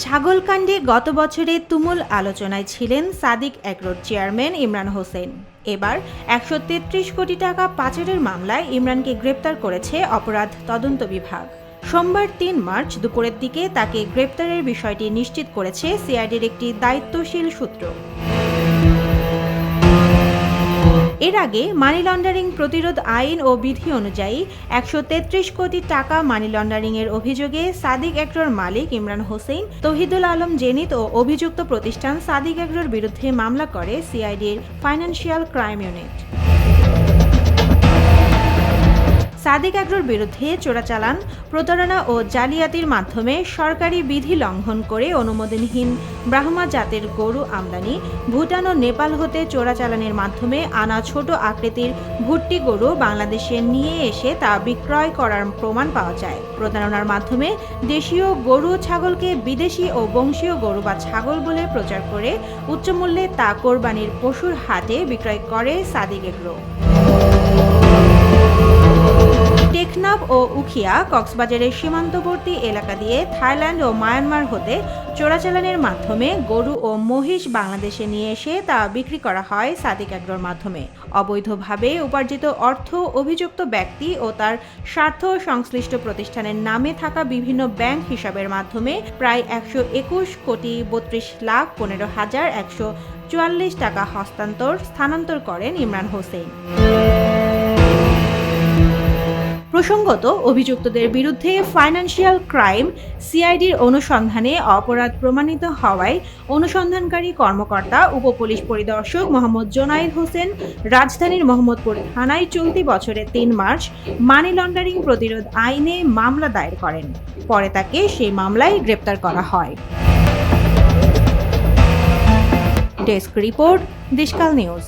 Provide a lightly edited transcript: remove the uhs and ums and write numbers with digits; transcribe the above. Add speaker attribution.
Speaker 1: ছাগলকাণ্ডে গত বছরে তুমুল আলোচনায় ছিলেন সাদিক এগ্রোর চেয়ারম্যান ইমরান হোসেন। এবার ১৩৩ কোটি টাকা পাচারের মামলায় ইমরানকে গ্রেপ্তার করেছে অপরাধ তদন্ত বিভাগ। সোমবার ৩ মার্চ দুপুরের দিকে তাকে গ্রেপ্তারের বিষয়টি নিশ্চিত করেছে সিআইডির একটি দায়িত্বশীল সূত্র। এর আগে মানি লন্ডারিং প্রতিরোধ আইন ও বিধি অনুযায়ী ১৩৩ কোটি টাকা মানি লন্ডারিংয়ের অভিযোগে সাদিক এগ্রোর মালিক ইমরান হোসেন, তৌহিদুল আলম জেনিত ও অভিযুক্ত প্রতিষ্ঠান সাদিক এগ্রোর বিরুদ্ধে মামলা করে সিআইডির ফাইন্যান্সিয়াল ক্রাইম ইউনিট। সাদিক এগ্রোর বিরুদ্ধে চোরাচালান, প্রতারণা ও জালিয়াতির মাধ্যমে সরকারি বিধি লঙ্ঘন করে অনুমোদনহীন ব্রাহ্মা জাতের গরু আমদানি, ভুটান ও নেপাল হতে চোরাচালানের মাধ্যমে আনা ছোট আকৃতির ভুট্টি গরু বাংলাদেশে নিয়ে এসে তা বিক্রয় করার প্রমাণ পাওয়া যায়। প্রতারণার মাধ্যমে দেশীয় গরু ছাগলকে বিদেশি ও বংশীয় গরু বা ছাগল বলে প্রচার করে উচ্চমূল্যে তা কোরবানির পশুর হাটে বিক্রয় করে সাদিক এগ্রো। টেকনাফ ও উখিয়া কক্সবাজারের সীমান্তবর্তী এলাকা দিয়ে থাইল্যান্ড ও মায়ানমার হতে চোরাচালানের মাধ্যমে গরু ও মহিষ বাংলাদেশে নিয়ে এসে তা বিক্রি করা হয় সাদিক এগ্রোর মাধ্যমে। অবৈধভাবে উপার্জিত অর্থ অভিযুক্ত ব্যক্তি ও তার স্বার্থ সংশ্লিষ্ট প্রতিষ্ঠানের নামে থাকা বিভিন্ন ব্যাংক হিসাবের মাধ্যমে প্রায় ১২১ কোটি ৩২ লাখ ১৫,১৪৪ টাকা স্থানান্তর করেন ইমরান হোসেন। প্রসঙ্গত, অভিযুক্তদের বিরুদ্ধে ফাইন্যান্সিয়াল ক্রাইম সিআইডির অনুসন্ধানে অপরাধ প্রমাণিত হওয়ায় অনুসন্ধানকারী কর্মকর্তা উপপুলিশ পরিদর্শক মোহাম্মদ জোনায়েদ হোসেন রাজধানীর মোহাম্মদপুর থানায় চলতি বছরের ৩ মার্চ মানি লন্ডারিং প্রতিরোধ আইনে মামলা দায়ের করেন। পরে তাকে সেই মামলায় গ্রেপ্তার করা হয়। Desk report, Deshkal news.